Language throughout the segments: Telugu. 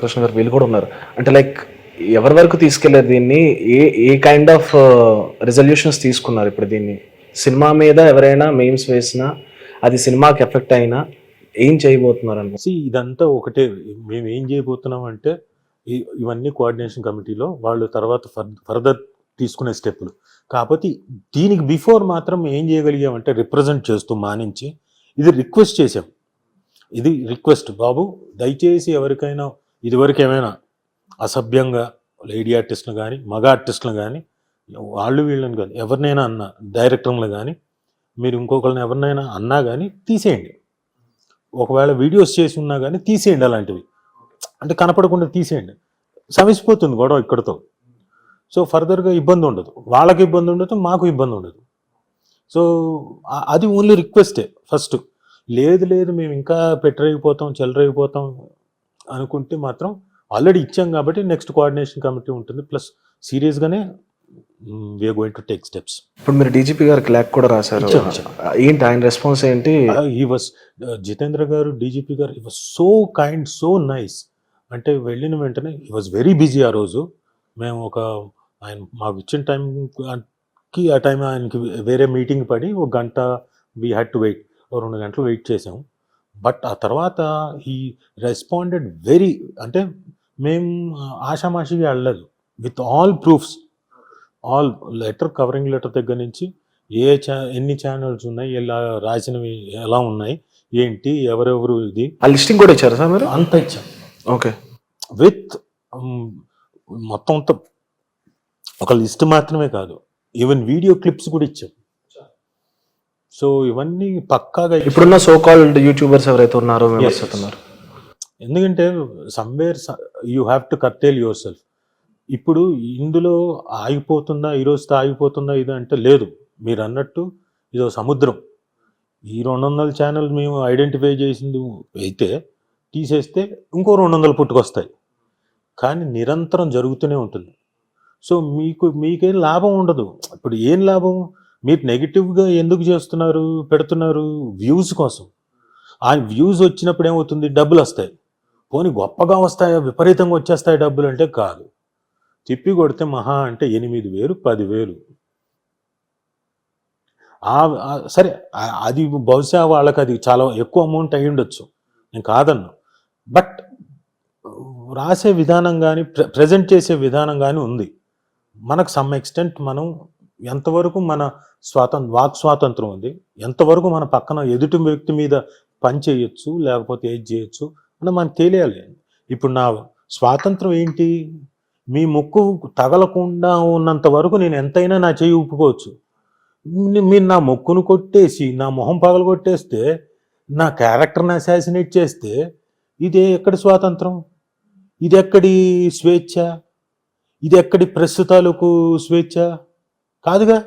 కృష్ణ గారు వీళ్ళు కూడా ఉన్నారు. అంటే లైక్ ఎవరి వరకు తీసుకెళ్లారు దీన్ని? ఏ ఏ కైండ్ ఆఫ్ రిజల్యూషన్స్ తీసుకున్నారు ఇప్పుడు దీన్ని? సినిమా మీద ఎవరైనా మీమ్స్ వేసినా అది సినిమాకి ఎఫెక్ట్ అయినా ఏం చేయబోతున్నారు అనుకో? ఇదంతా ఒకటే. మేము ఏం చేయబోతున్నాం అంటే ఇవన్నీ కోఆర్డినేషన్ కమిటీలో వాళ్ళు తర్వాత ఫర్దర్ తీసుకునే స్టెప్పులు. కాకపోతే దీనికి బిఫోర్ మాత్రం ఏం చేయగలిగామంటే రిప్రజెంట్ చేస్తూ మానించి ఇది రిక్వెస్ట్ చేసాం. ఇది రిక్వెస్ట్, బాబు దయచేసి ఎవరికైనా ఇదివరకు ఏమైనా అసభ్యంగా లేడీ ఆర్టిస్టులు కానీ మగ ఆర్టిస్టులు కానీ వాళ్ళు వీళ్ళని కానీ ఎవరినైనా అన్నా డైరెక్టర్లు కానీ మీరు ఇంకొకరిని ఎవరినైనా అన్నా కానీ తీసేయండి. ఒకవేళ వీడియోస్ చేసి ఉన్నా కానీ తీసేయండి. అలాంటివి అంటే కనపడకుండా తీసేయండి. సమసిపోతుంది గొడవ ఇక్కడతో. సో ఫర్దర్గా ఇబ్బంది ఉండదు, వాళ్ళకి ఇబ్బంది ఉండదు, మాకు ఇబ్బంది ఉండదు. సో అది ఓన్లీ రిక్వెస్టే ఫస్ట్. లేదు మేము ఇంకా పెట్టరైపోతాం చెల్లరైపోతాం అనుకుంటే మాత్రం ఆల్రెడీ ఇచ్చాం కాబట్టి నెక్స్ట్ కోఆర్డినేషన్ కమిటీ ఉంటుంది. ప్లస్ సీరియస్గానే we're going to take steps. ఇప్పుడు మీరు డీజీపీ గారికి లేఖ కూడా రాశారు, ఏంటి ఆయన రెస్పాన్స్ ఏంటి? హీ వాస్ జితేంద్ర గారు, డీజీపీ గారు, he was so kind, so nice. అంటే వెళ్ళిన వెంటనే హీ వాజ్ వెరీ బిజీ. ఆ రోజు మేము ఆయన మాకు ఇచ్చిన టైంకి ఆ టైం ఆయనకి వేరే మీటింగ్ పడి 1 గంట వీ హ్యాడ్ టు వెయిట్, 2 గంటలు వెయిట్ చేసాం. బట్ ఆ తర్వాత హీ రెస్పాండెడ్ వెరీ, అంటే మేము ఆషామాషిగా వెళ్ళలేదు, with all proofs, all letter, covering letter దగ్గర నుంచి ఎన్ని ఛానల్స్ ఉన్నాయి, ఎలా రాసినవి ఎలా ఉన్నాయి, ఏంటి, ఎవరెవరు, ఇది ఆ లిస్టింగ్ కూడా ఇచ్చారు సార్ మీరు? అంతా ఇచ్చాం. ఓకే, విత్ మొత్తం అంతా ఒక లిస్ట్ మాత్రమే కాదు, ఈవెన్ వీడియో క్లిప్స్ కూడా ఇచ్చాం. సో ఇవన్నీ పక్కాగా ఇప్పుడున్న సో కాల్డ్ యూట్యూబర్స్ ఎవరైతే ఉన్నారో విమర్శిస్తున్నారు. ఎందుకంటే somewhere you have to curtail your self. ఇప్పుడు ఇందులో ఆగిపోతుందా, ఈరోజుతో ఆగిపోతుందా ఇది అంటే లేదు. మీరు అన్నట్టు ఇదో సముద్రం. ఈ 200 ఛానల్ మేము ఐడెంటిఫై చేసింది అయితే తీసేస్తే ఇంకో 200 పుట్టుకొస్తాయి. కానీ నిరంతరం జరుగుతూనే ఉంటుంది. సో మీకేం లాభం ఉండదు. ఇప్పుడు ఏం లాభం? మీరు నెగిటివ్గా ఎందుకు పెడుతున్నారు? వ్యూస్ కోసం. ఆ వ్యూస్ వచ్చినప్పుడు ఏమవుతుంది? డబ్బులు వస్తాయి. పోనీ గొప్పగా వస్తాయా, విపరీతంగా వచ్చేస్తాయి డబ్బులు అంటే కాదు. తిప్పి కొడితే మహా అంటే 8,000 10,000. సరే, అది బహుశా వాళ్ళకి అది చాలా ఎక్కువ అమౌంట్ అయి ఉండొచ్చు, నేను కాదన్నా. బట్ రాసే విధానం కానీ ప్రజెంట్ చేసే విధానం కానీ ఉంది. మనకు సమ్ ఎక్స్టెంట్ మనం ఎంతవరకు మన వాక్ స్వాతంత్రం ఉంది, ఎంతవరకు మన పక్కన ఎదుటి వ్యక్తి మీద పని చేయొచ్చు లేకపోతే ఏది చేయొచ్చు అని మనకు తెలియాలి. ఇప్పుడు నా స్వాతంత్రం ఏంటి? మీ ముక్కు తగలకుండా ఉన్నంత వరకు నేను ఎంతైనా నా చేయి ఊపుకోవచ్చు. మీరు నా ముక్కును కొట్టేసి నా మొహం పగలు కొట్టేస్తే, నా క్యారెక్టర్ని అసాసినేట్ చేస్తే ఇదే ఎక్కడి స్వాతంత్రం? ఇది ఎక్కడి స్వేచ్ఛ? ఇది ఎక్కడి ప్రెస్ తాలూకు స్వేచ్ఛ? కాదుగా,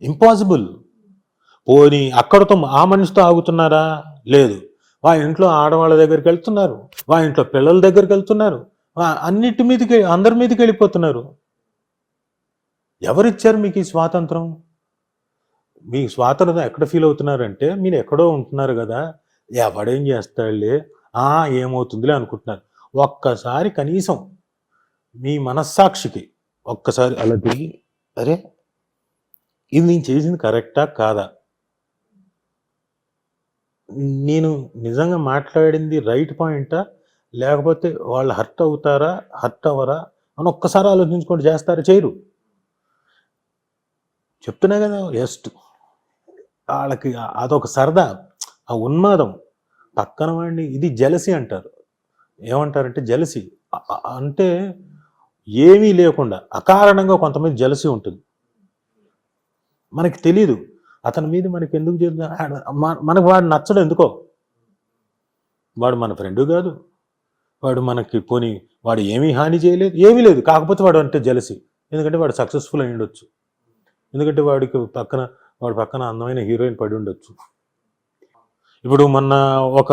ఇంపాసిబుల్. పోనీ అక్కడతో ఆ మనిషితో ఆగుతున్నారా? లేదు. ఇంట్లో ఆడవాళ్ళ దగ్గరికి వెళ్తున్నారు, ఇంట్లో పిల్లల దగ్గరికి వెళ్తున్నారు, అన్నిటి మీదకి, అందరి మీదకి వెళ్ళిపోతున్నారు. ఎవరిచ్చారు మీకు ఈ స్వాతంత్రం? మీ స్వాతంత్రం ఎక్కడ ఫీల్ అవుతున్నారంటే మీరు ఎక్కడో ఉంటున్నారు కదా, ఎవడేం చేస్తాడులే, ఏమవుతుందిలే అనుకుంటున్నారు. ఒక్కసారి కనీసం మీ మనస్సాక్షికి ఒక్కసారి అలా తిరిగి, అరే ఇది నేను చేసింది కరెక్టా కాదా, నేను నిజంగా మాట్లాడింది రైట్ పాయింటా, లేకపోతే వాళ్ళు హర్ట్ అవుతారా, హర్ట్ అవ్వరా అని ఒక్కసారి ఆలోచించుకొని చేస్తారా? చేయరు. చెప్తున్నా కదా, జస్ట్ వాళ్ళకి అదొక సరదా, ఆ ఉన్మాదం. పక్కన వాడిని, ఇది జెలసీ అంటారు. ఏమంటారంటే జెలసీ అంటే ఏమీ లేకుండా అకారణంగా కొంతమంది జెలసీ ఉంటుంది. మనకి తెలీదు అతని మీద మనకి ఎందుకు మనకు వాడు నచ్చడం ఎందుకో. వాడు మన ఫ్రెండు కాదు, వాడు మనకి పోనీ వాడు ఏమీ హాని చేయలేదు, ఏమీ లేదు. కాకపోతే వాడు అంటే జెలసీ. ఎందుకంటే వాడు సక్సెస్ఫుల్ అయి ఉండొచ్చు, ఎందుకంటే వాడి పక్కన అందమైన హీరోయిన్ పడి ఉండొచ్చు. ఇప్పుడు మొన్న ఒక